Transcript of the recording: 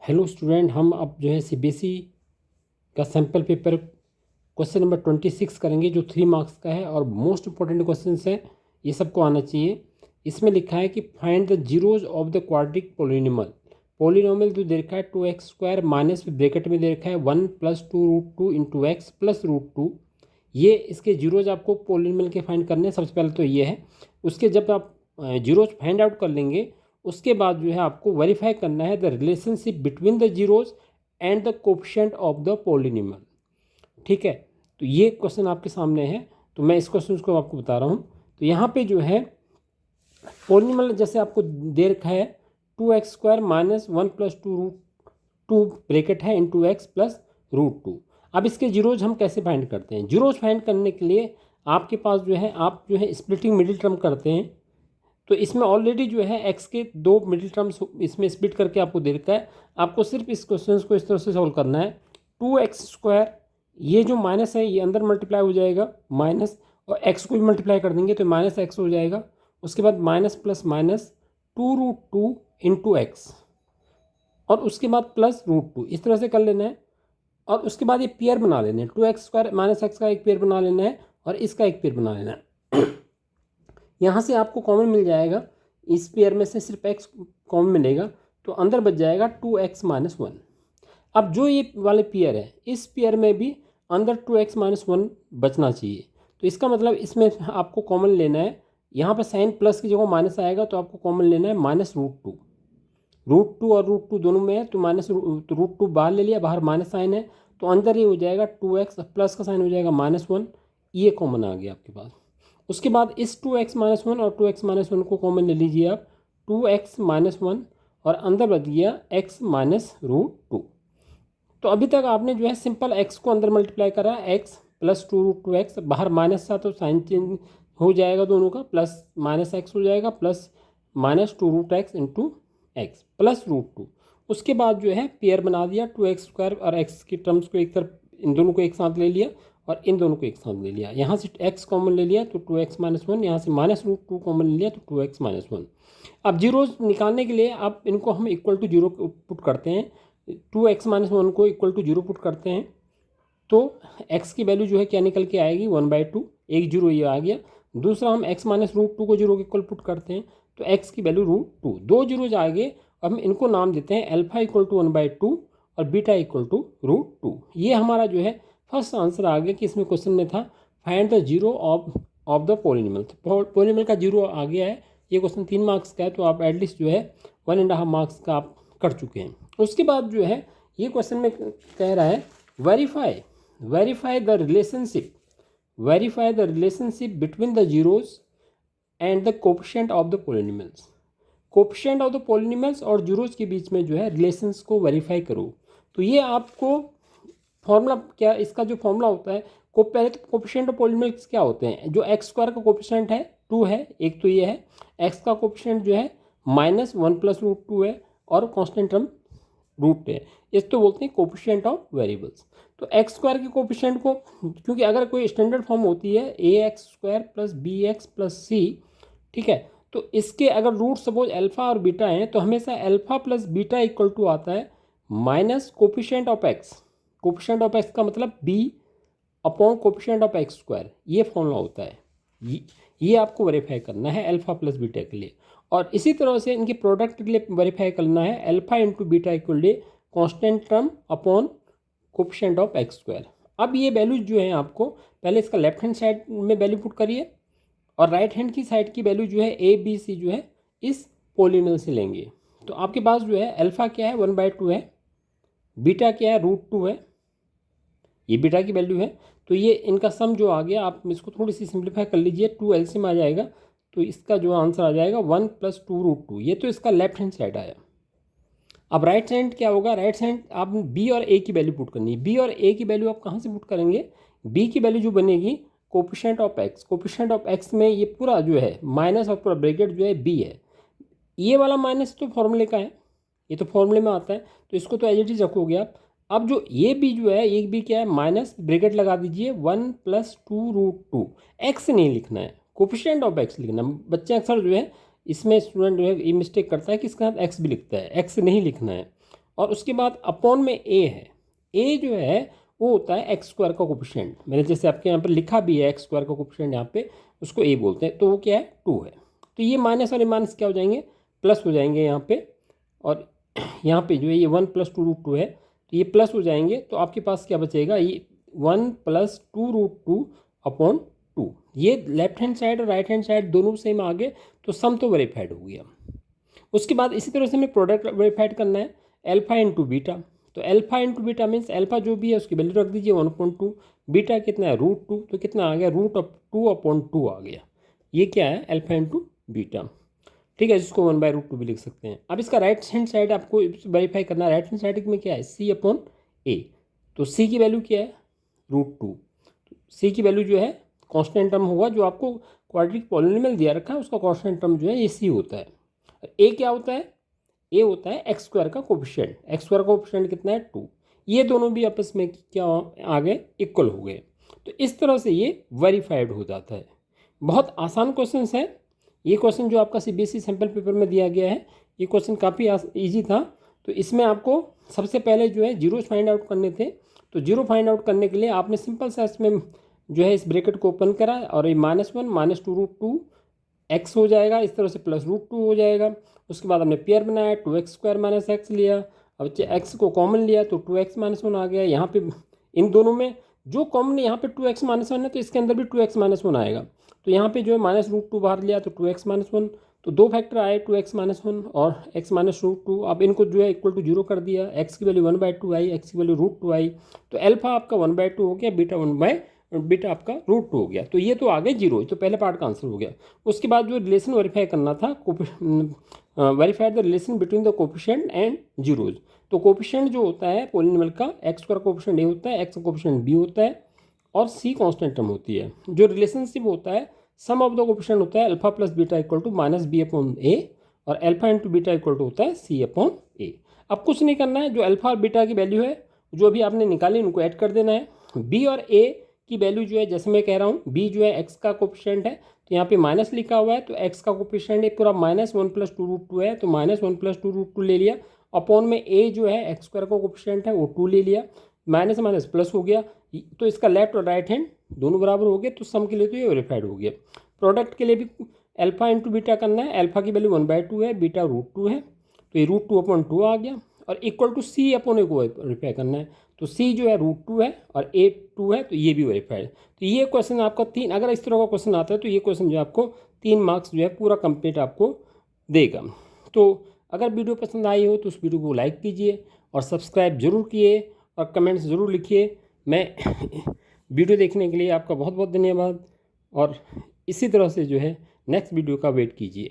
Hello student, हम अब जो है सीबीएसई का सैम्पल पेपर क्वेश्चन नंबर 26 करेंगे जो 3 मार्क्स का है और मोस्ट इंपॉर्टेंट क्वेश्चन है। ये सबको आना चाहिए। इसमें लिखा है कि find the zeros of the quadric polynomial. Polynomial जो दे रखा है 2x² माइनस ब्रैकेट में दे रखा है 1 + 2√2 इंटू एक्स प्लस √2। ये इसके जीरोज आपको पोलिनोमियल के फाइंड करने हैं। सबसे पहले तो ये है, उसके जब आप जीरोज फाइंड आउट कर लेंगे उसके बाद जो है आपको वेरीफाई करना है the relationship between the zeros and the coefficient of the polynomial. ठीक है, तो ये क्वेश्चन आपके सामने है, तो मैं इस क्वेश्चन को आपको बता रहा हूँ। तो यहाँ पे जो है पोलिनोमियल जैसे आपको दे रखा है 2x² माइनस 1 + 2√2 ब्रैकेट है इंटू एक्स प्लस √2। अब इसके जीरोज हम कैसे फाइंड करते हैं? जीरोज फाइंड करने के लिए आपके पास जो है आप जो है स्प्लिटिंग मिडिल टर्म करते हैं। तो इसमें ऑलरेडी जो है एक्स के 2 मिडिल टर्म्स इसमें स्प्लिट करके आपको दे रखा है। आपको सिर्फ इस क्वेश्चन को इस तरह से सॉल्व करना है। 2x², ये जो माइनस है ये अंदर मल्टीप्लाई हो जाएगा माइनस, और एक्स को भी मल्टीप्लाई कर देंगे तो माइनस एक्स हो जाएगा। उसके बाद minus plus minus 2√2 into x, और उसके बाद प्लस √2, इस तरह से कर लेना है। और उसके बाद ये पेयर बना लेना है, 2x² माइनस एक्स का एक पेयर बना लेना है और इसका एक पेयर बना लेना है। यहाँ से आपको कॉमन मिल जाएगा, इस पेयर में से सिर्फ x कॉमन मिलेगा तो अंदर बच जाएगा 2x - 1। अब जो ये वाले पेयर है इस पेयर में भी अंदर 2x - 1 बचना चाहिए। तो इसका मतलब इसमें आपको कॉमन लेना है, यहाँ पर साइन प्लस की जगह माइनस आएगा तो आपको कॉमन लेना है -√2। √2 और √2 दोनों में है तो √2 बाहर ले लिया, बाहर माइनस साइन है तो अंदर ये हो जाएगा 2x, प्लस का साइन हो जाएगा -1, ये कॉमन आ गया आपके पास। उसके बाद इस 2x - 1 और 2x - 1 को कॉमन ले लीजिए आप, 2x - 1 और अंदर बच गया x - √2। तो अभी तक आपने जो है सिंपल x को अंदर मल्टीप्लाई करा, x + 2√2x, बाहर माइनस था तो साइन चेंज हो जाएगा दोनों का, प्लस माइनस एक्स हो जाएगा, plus -2√x into x plus √2। उसके बाद जो है पेयर बना दिया 2x² और x की टर्म्स को एक तरफ, इन दोनों को एक साथ ले लिया और इन दोनों को एक साथ ले लिया। यहाँ से x कॉमन ले लिया तो 2x - 1, यहाँ से -√2 कॉमन ले लिया तो 2x - 1। अब जीरोज निकालने के लिए अब इनको हम इक्वल टू जीरो पुट करते हैं, 2x - 1 को इक्वल टू जीरो पुट करते हैं तो x की वैल्यू जो है क्या निकल के आएगी 1/2, एक जीरो ये आ गया। दूसरा हम x - √2 को जीरो के इक्वल पुट करते हैं तो x की वैल्यू √2, दो जीरोज आ गए। अब हम इनको नाम देते हैं अल्फा = 1/2 और बीटा = √2। ये हमारा जो है फर्स्ट आंसर आ गया कि इसमें क्वेश्चन में था find the zero of the polynomial. Polynomial का जीरो आ गया है। ये क्वेश्चन 3 मार्क्स का है तो आप एटलीस्ट जो है 1.5 मार्क्स का आप कर चुके हैं। उसके बाद जो है ये क्वेश्चन में कह रहा है verify the relationship between the zeros and the coefficient of the polynomials. Coefficient of the polynomials और जीरोज के बीच में जो है रिलेशंस को वेरीफाई करो। तो ये आपको फॉर्मूला क्या, इसका जो फॉर्मूला होता है को पहले तो कोफिशिएंट ऑफ पोलिनोमियल्स क्या होते हैं, जो x² का कोफिशिएंट है 2 है, एक तो ये है, x का कोफिशिएंट जो है -1 + √2 है और कांस्टेंट टर्म रूट है, इस तो बोलते हैं कोफिशिएंट ऑफ वेरिएबल्स। तो x² के कोफिशिएंट को, क्योंकि अगर कोई स्टैंडर्ड फॉर्म होती है ax² + bx + c, ठीक है, तो इसके अगर रूट सपोज अल्फा और बीटा हैं तो हमेशा अल्फा + बीटा = आता है minus coefficient of x। Coefficient of x का मतलब b upon coefficient of x², ये फॉर्मूला होता है। ये आपको वेरीफाई करना है अल्फा + बीटा के लिए। और इसी तरह से इनके प्रोडक्ट के लिए वेरीफाई करना है alpha × beta = constant term upon coefficient of x²। अब ये वैल्यूज जो है आपको पहले इसका लेफ्ट हैंड साइड में वैल्यू पुट करिए और राइट हैंड की साइड की वैल्यू जो है a b c जो है इस पोलिनोमियल से लेंगे। तो आपके पास जो है अल्फा क्या है 1/2 है, बीटा क्या है √2 है, ये बीटा की वैल्यू है। तो ये इनका सम जो आ गया, आप इसको थोड़ी सी सिंप्लीफाई कर लीजिए, 2 एलसीएम आ जाएगा तो इसका जो आंसर आ जाएगा 1 + 2√2। ये तो इसका लेफ्ट हैंड साइड आया। अब राइट हैंड क्या होगा, राइट हैंड आप b और a की वैल्यू पुट करनी है। b और a की वैल्यू आप कहाँ से पुट करेंगे, b की वैल्यू जो बनेगी coefficient of x, coefficient of x में ये पूरा जो है माइनस और पूरा ब्रैकेट जो है b है, ये वाला माइनस तो फॉर्मूले का है, ये तो फॉर्मूले में आता है तो इसको तो एज इट इज रखोगे आप। अब जो ये भी जो है, ये भी क्या है माइनस ब्रैकेट लगा दीजिए 1 + 2√2, x नहीं लिखना है, कोफिशिएंट ऑफ x लिखना। बच्चे अक्सर जो है इसमें स्टूडेंट जो है ये मिस्टेक करता है कि इसके साथ x भी लिखता है, x नहीं लिखना है। और उसके बाद अपॉन में ए है। ए जो है वो होता है एक्स स्क्वायर का कोफिशिएंट। मैंने जैसे आपके यहाँ पर लिखा भी है एक्स स्क्वायर का कोफिशिएंट, यहाँ पे उसको ए बोलते हैं। तो वो क्या है, 2 है। तो ये माइनस और माइनस क्या हो जाएंगे, प्लस हो जाएंगे यहाँ पे। और यहाँ पे जो है ये 1 + 2√2 है, तो ये प्लस हो जाएंगे। तो आपके पास क्या बचेगा, ये 1 + 2√2 अपॉन 2। ये लेफ्ट हैंड साइड और राइट हैंड साइड दोनों सेम आ गए, तो सम तो वेरीफाइड हो गया। उसके बाद इसी तरह से हमें प्रोडक्ट वेरीफाइड करना है, अल्फा इंटू बीटा। तो alpha into beta means alpha जो भी है उसकी वैल्यू रख दीजिए 1/2, बीटा कितना है √2, तो कितना आ गया √2/2 आ गया। ये क्या है, अल्फा इंटू बीटा, ठीक है, जिसको 1/√2 भी लिख सकते हैं। अब इसका राइट हैंड साइड आपको वेरीफाई करना है। राइट हैंड साइड में क्या है, C/A। तो C की वैल्यू क्या है, √2। C की वैल्यू जो है कांस्टेंट टर्म होगा, जो आपको क्वाड्रेटिक पॉलिनोमियल दिया रखा है उसका कांस्टेंट टर्म जो है ये C होता है। ए क्या होता है, ए होता है एक्स स्क्वायर का कोफिशिएंट। एक्स स्क्वायर का कोफिशिएंट कितना है, 2। ये दोनों भी आपस में क्या आ गए, इक्वल हो गए। तो इस तरह से ये वेरीफाइड हो जाता है। बहुत आसान क्वेश्चन है ये। क्वेश्चन जो आपका CBSE सैम्पल पेपर में दिया गया है, ये क्वेश्चन काफ़ी ईजी था। तो इसमें आपको सबसे पहले जो है जीरोस फाइंड आउट करने थे। तो जीरो फाइंड आउट करने के लिए आपने सिंपल सा इसमें जो है इस ब्रैकेट को ओपन करा, और ये -1 - 2√2 x हो जाएगा, इस तरह से +√2 हो जाएगा। उसके बाद हमने पेयर बनाया, 2x² - x लिया। अब x को कॉमन लिया तो 2x - 1 आ गया। यहाँ पे इन दोनों में जो कॉमन है, यहाँ पे 2x - 1 है, तो इसके अंदर भी 2x - 1 आएगा। तो यहाँ पे जो है -√2 बाहर लिया तो 2x - 1, तो 2 फैक्टर आए, 2x - 1 और x - √2। अब इनको जो है इक्वल टू 0 कर दिया, x की वैल्यू 1/2 आई, x की वैल्यू √2 आई। तो अल्फा आपका 1/2 हो गया, बीटा आपका √2 हो गया। तो ये तो आ गए जीरो, तो पहले पार्ट का आंसर हो गया। उसके बाद जो रिलेशन वेरीफाई करना था, verify the relation between the coefficient and zeros. तो कोफिशिएंट जो होता है पॉलिनोमियल का, एक्स स्क्वायर कोफिशिएंट ए होता है, एक्स कोफिशिएंट बी होता है, और सी कांस्टेंट टर्म होती है। जो रिलेशनशिप होता है, सम ऑफ द कोफिशिएंट होता है alpha plus beta equal to -b/a, और alpha into beta equal to होता है c/a। अब कुछ नहीं करना है, जो अल्फा और बीटा की वैल्यू है जो अभी आपने निकाली उनको ऐड कर देना है। बी और ए की वैल्यू जो है, जैसे मैं कह रहा हूँ, बी जो है एक्स का कोफिशिएंट है, तो यहाँ पे माइनस लिखा हुआ है, तो एक्स का कोफिशिएंट है पूरा -1 + 2√2 है, तो -1 + 2√2 ले लिया। अपॉन में ए जो है एक्स स्क्वायर का कोफिशिएंट है वो 2 ले लिया, माइनस माइनस प्लस हो गया। तो इसका लेफ्ट और राइट हैंड दोनों बराबर हो गए, तो सम के लिए तो ये वेरीफाइड हो गया। प्रोडक्ट के लिए भी अल्फा इंटू बीटा करना है। अल्फा की वैल्यू 1/2 है, बीटा √2 है, तो ये √2/2 आ गया। और इक्वल टू C/A को वेरीफाई करना है, तो C जो है √2 है और A 2 है, तो ये भी वेरीफाइड। तो ये क्वेश्चन आपका 3, अगर इस तरह का क्वेश्चन आता है तो ये क्वेश्चन जो है आपको 3 मार्क्स जो है पूरा कंप्लीट आपको देगा। तो अगर वीडियो पसंद आई हो तो उस वीडियो को लाइक कीजिए और सब्सक्राइब जरूर किए और कमेंट्स ज़रूर लिखिए। मैं वीडियो देखने के लिए आपका बहुत बहुत धन्यवाद, और इसी तरह से जो है नेक्स्ट वीडियो का वेट कीजिए।